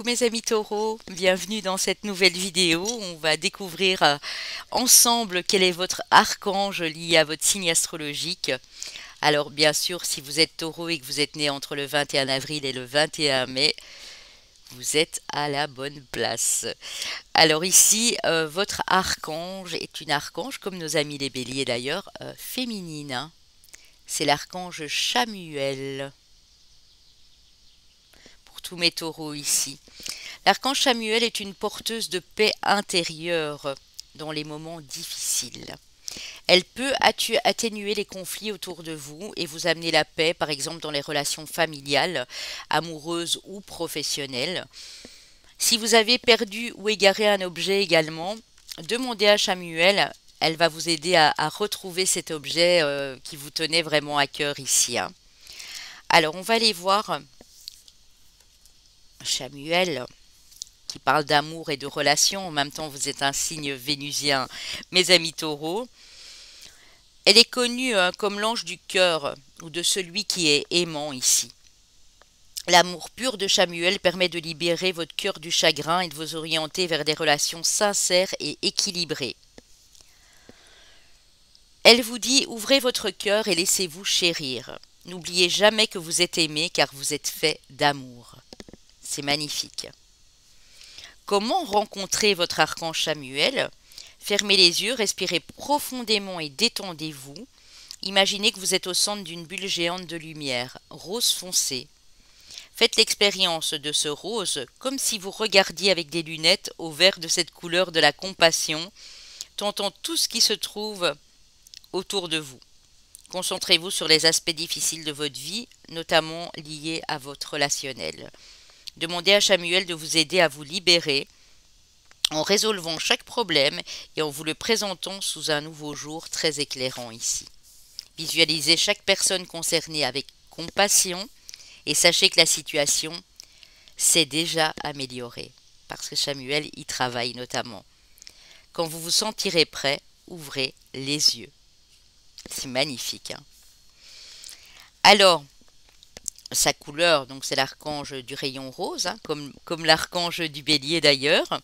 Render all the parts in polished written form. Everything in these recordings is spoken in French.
mes amis taureaux, bienvenue dans cette nouvelle vidéo. On va découvrir ensemble quel est votre archange lié à votre signe astrologique. Alors bien sûr, si vous êtes taureau et que vous êtes né entre le 21 avril et le 21 mai, vous êtes à la bonne place. Alors ici, votre archange est une archange, comme nos amis les béliers d'ailleurs, féminine, hein. C'est l'archange Chamuel. Pour tous mes taureaux ici. L'archange Chamuel est une porteuse de paix intérieure dans les moments difficiles. Elle peut atténuer les conflits autour de vous et vous amener la paix, par exemple dans les relations familiales, amoureuses ou professionnelles. Si vous avez perdu ou égaré un objet également, demandez à Chamuel, elle va vous aider à retrouver cet objet qui vous tenait vraiment à cœur ici, hein. Alors on va aller voir Chamuel, qui parle d'amour et de relations. En même temps, vous êtes un signe vénusien, mes amis taureaux. Elle est connue comme l'ange du cœur ou de celui qui est aimant ici. L'amour pur de Chamuel permet de libérer votre cœur du chagrin et de vous orienter vers des relations sincères et équilibrées. Elle vous dit « Ouvrez votre cœur et laissez-vous chérir. N'oubliez jamais que vous êtes aimé car vous êtes fait d'amour. » C'est magnifique. Comment rencontrer votre archange Chamuel? Fermez les yeux, respirez profondément et détendez-vous. Imaginez que vous êtes au centre d'une bulle géante de lumière, rose foncé. Faites l'expérience de ce rose comme si vous regardiez avec des lunettes au vert de cette couleur de la compassion, tentant tout ce qui se trouve autour de vous. Concentrez-vous sur les aspects difficiles de votre vie, notamment liés à votre relationnel. Demandez à Chamuel de vous aider à vous libérer en résolvant chaque problème et en vous le présentant sous un nouveau jour très éclairant ici. Visualisez chaque personne concernée avec compassion et sachez que la situation s'est déjà améliorée parce que Chamuel y travaille notamment. Quand vous vous sentirez prêt, ouvrez les yeux. C'est magnifique, hein. Alors, sa couleur, donc c'est l'archange du rayon rose, hein, comme l'archange du bélier d'ailleurs.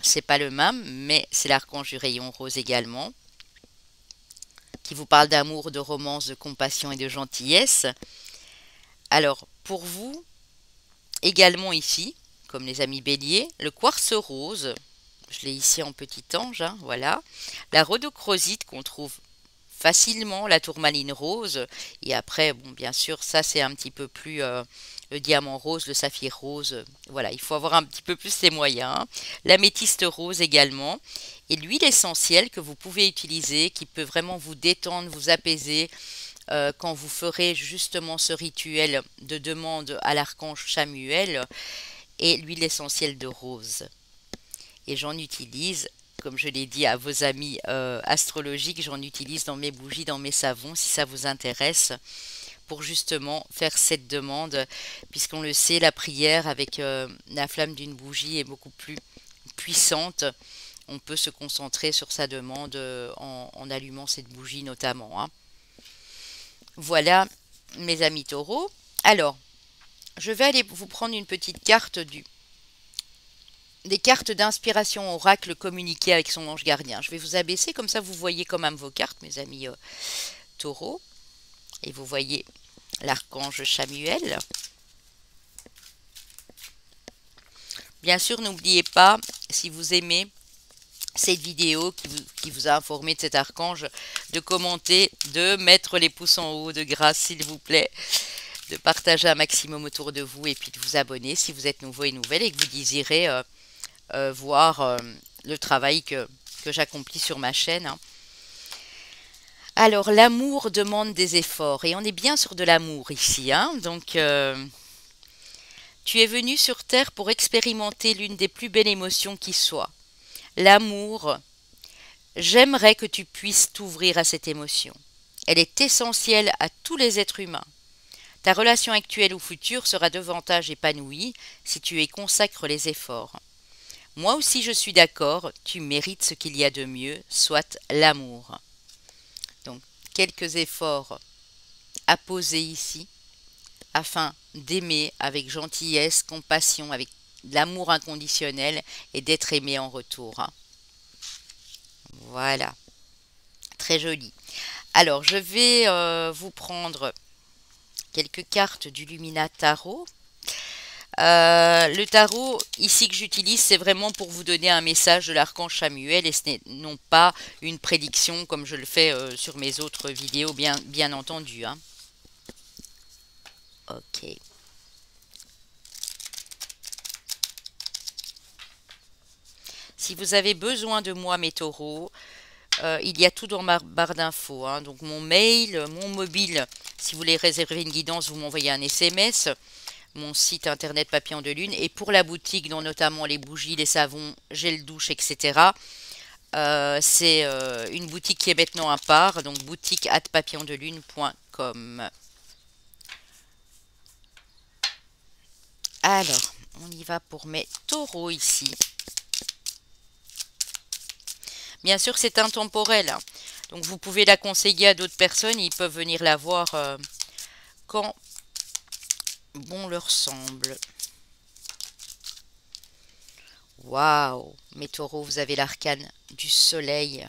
C'est pas le même, mais c'est l'archange du rayon rose également, qui vous parle d'amour, de romance, de compassion et de gentillesse. Alors, pour vous, également ici, comme les amis béliers, le quartz rose, je l'ai ici en petit ange, hein, voilà, la rhodochrosite qu'on trouve facilement, la tourmaline rose, et après, bon, bien sûr, ça c'est un petit peu plus le diamant rose, le saphir rose, voilà, il faut avoir un petit peu plus les moyens, hein. L'améthyste rose également, et l'huile essentielle que vous pouvez utiliser, qui peut vraiment vous détendre, vous apaiser, quand vous ferez justement ce rituel de demande à l'archange Chamuel, et l'huile essentielle de rose. Et j'en utilise, comme je l'ai dit à vos amis astrologiques, j'en utilise dans mes bougies, dans mes savons, si ça vous intéresse, pour justement faire cette demande, puisqu'on le sait, la prière avec la flamme d'une bougie est beaucoup plus puissante. On peut se concentrer sur sa demande en allumant cette bougie notamment, hein. Voilà, mes amis taureaux. Alors, je vais aller vous prendre une petite carte des cartes d'inspiration oracle communiquées avec son ange gardien. Je vais vous abaisser, comme ça vous voyez quand même vos cartes, mes amis taureaux. Et vous voyez l'archange Chamuel. Bien sûr, n'oubliez pas, si vous aimez cette vidéo qui vous a informé de cet archange, de commenter, de mettre les pouces en haut de grâce, s'il vous plaît, de partager un maximum autour de vous et puis de vous abonner si vous êtes nouveau et nouvelle et que vous désirez voir le travail que j'accomplis sur ma chaîne, hein. Alors, l'amour demande des efforts et on est bien sur de l'amour ici, hein. Donc, tu es venu sur Terre pour expérimenter l'une des plus belles émotions qui soit. L'amour, j'aimerais que tu puisses t'ouvrir à cette émotion. Elle est essentielle à tous les êtres humains. Ta relation actuelle ou future sera davantage épanouie si tu y consacres les efforts. Moi aussi je suis d'accord, tu mérites ce qu'il y a de mieux, soit l'amour. Donc, quelques efforts à poser ici afin d'aimer avec gentillesse, compassion, avec de l'amour inconditionnel et d'être aimé en retour, hein. Voilà, très joli. Alors, je vais vous prendre quelques cartes du Lumina Tarot. Le tarot ici que j'utilise, c'est vraiment pour vous donner un message de l'archange Chamuel et ce n'est non pas une prédiction comme je le fais sur mes autres vidéos, bien entendu, hein. Ok. Si vous avez besoin de moi, mes taureaux, il y a tout dans ma barre d'infos, hein. Donc mon mail, mon mobile, si vous voulez réserver une guidance, vous m'envoyez un SMS. Mon site internet Papillon de Lune. Et pour la boutique, dont notamment les bougies, les savons, gel douche, etc., c'est une boutique qui est maintenant à part, donc boutique@papillondelune.com. Alors, on y va pour mes taureaux ici. Bien sûr, c'est intemporel, hein. Donc vous pouvez la conseiller à d'autres personnes, ils peuvent venir la voir quand bon leur semble. Waouh, mes taureaux, vous avez l'arcane du soleil.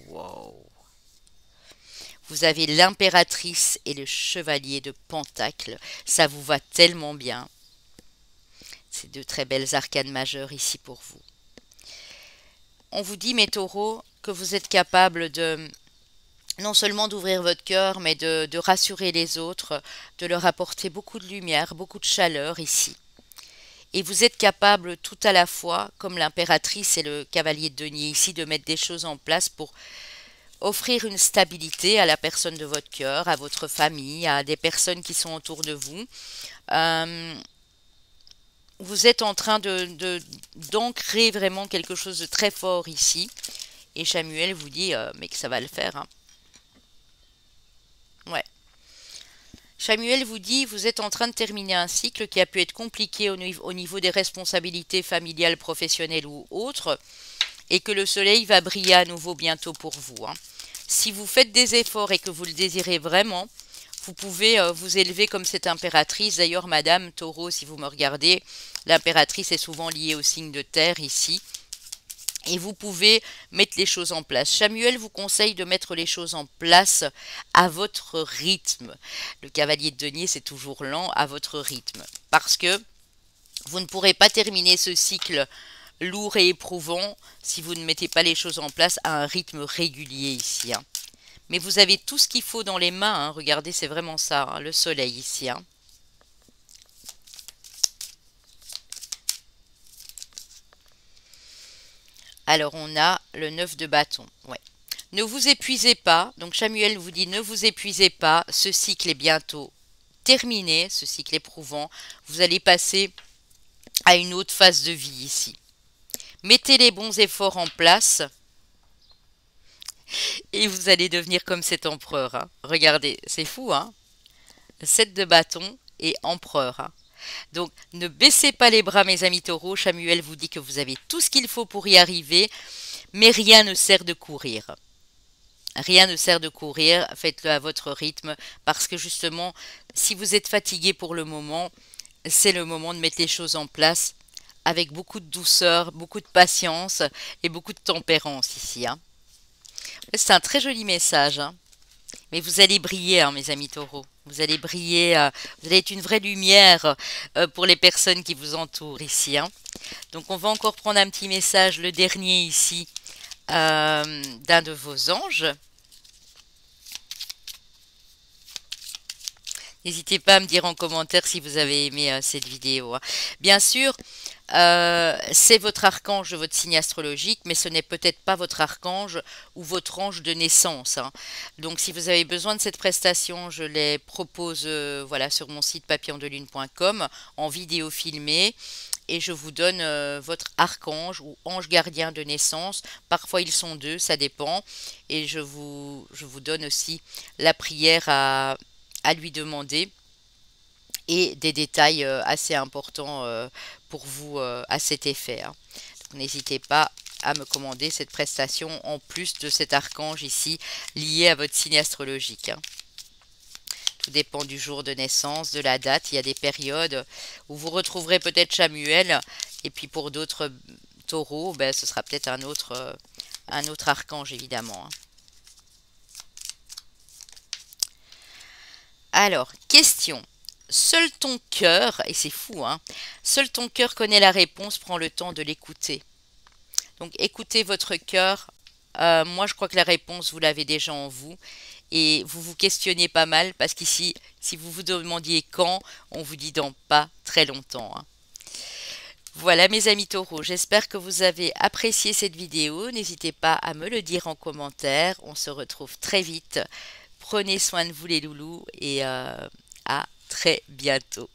Wow. Vous avez l'impératrice et le chevalier de Pentacle. Ça vous va tellement bien. C'est de très belles arcanes majeures ici pour vous. On vous dit, mes taureaux, que vous êtes capables de non seulement d'ouvrir votre cœur, mais de rassurer les autres, de leur apporter beaucoup de lumière, beaucoup de chaleur ici. Et vous êtes capable tout à la fois, comme l'impératrice et le cavalier de denier ici, de mettre des choses en place pour offrir une stabilité à la personne de votre cœur, à votre famille, à des personnes qui sont autour de vous. Vous êtes en train d'ancrer vraiment quelque chose de très fort ici. Et Chamuel vous dit mais que ça va le faire, hein. Ouais. Chamuel vous dit, vous êtes en train de terminer un cycle qui a pu être compliqué au niveau des responsabilités familiales, professionnelles ou autres, et que le soleil va briller à nouveau bientôt pour vous, hein. Si vous faites des efforts et que vous le désirez vraiment, vous pouvez vous élever comme cette impératrice. D'ailleurs, Madame Taureau, si vous me regardez, l'impératrice est souvent liée au signe de terre ici. Et vous pouvez mettre les choses en place. Chamuel vous conseille de mettre les choses en place à votre rythme. Le cavalier de denier, c'est toujours lent, à votre rythme. Parce que vous ne pourrez pas terminer ce cycle lourd et éprouvant si vous ne mettez pas les choses en place à un rythme régulier ici, hein. Mais vous avez tout ce qu'il faut dans les mains, hein. Regardez, c'est vraiment ça, hein, le soleil ici, hein. Alors, on a le 9 de bâton. Ouais. Ne vous épuisez pas. Donc, Chamuel vous dit, ne vous épuisez pas. Ce cycle est bientôt terminé, ce cycle éprouvant. Vous allez passer à une autre phase de vie ici. Mettez les bons efforts en place et vous allez devenir comme cet empereur, hein. Regardez, c'est fou, hein? 7 de bâton et empereur, hein. Donc, ne baissez pas les bras, mes amis taureaux. Chamuel vous dit que vous avez tout ce qu'il faut pour y arriver, mais rien ne sert de courir. Rien ne sert de courir, faites-le à votre rythme, parce que justement, si vous êtes fatigué pour le moment, c'est le moment de mettre les choses en place avec beaucoup de douceur, beaucoup de patience et beaucoup de tempérance ici, hein. C'est un très joli message, hein. Mais vous allez briller, hein, mes amis taureaux. Vous allez briller, vous allez être une vraie lumière pour les personnes qui vous entourent ici, hein. Donc on va encore prendre un petit message, le dernier ici, d'un de vos anges. N'hésitez pas à me dire en commentaire si vous avez aimé cette vidéo, hein. Bien sûr, c'est votre archange de votre signe astrologique, mais ce n'est peut-être pas votre archange ou votre ange de naissance, hein. Donc si vous avez besoin de cette prestation, je les propose voilà, sur mon site papillondelune.com en vidéo filmée. Et je vous donne votre archange ou ange gardien de naissance. Parfois ils sont deux, ça dépend. Et je vous donne aussi la prière à lui demander et des détails assez importants pour vous à cet effet, hein. N'hésitez pas à me commander cette prestation en plus de cet archange ici lié à votre signe astrologique, hein. Tout dépend du jour de naissance, de la date. Il y a des périodes où vous retrouverez peut-être Chamuel. Et puis pour d'autres taureaux, ben, ce sera peut-être un autre archange, évidemment, hein. Alors, question. Seul ton cœur, et c'est fou, hein, seul ton cœur connaît la réponse, prends le temps de l'écouter. Donc écoutez votre cœur. Moi, je crois que la réponse, vous l'avez déjà en vous. Et vous vous questionnez pas mal parce qu'ici, si vous vous demandiez quand, on vous dit dans pas très longtemps, hein. Voilà mes amis taureaux, j'espère que vous avez apprécié cette vidéo. N'hésitez pas à me le dire en commentaire. On se retrouve très vite. Prenez soin de vous les loulous et à très bientôt.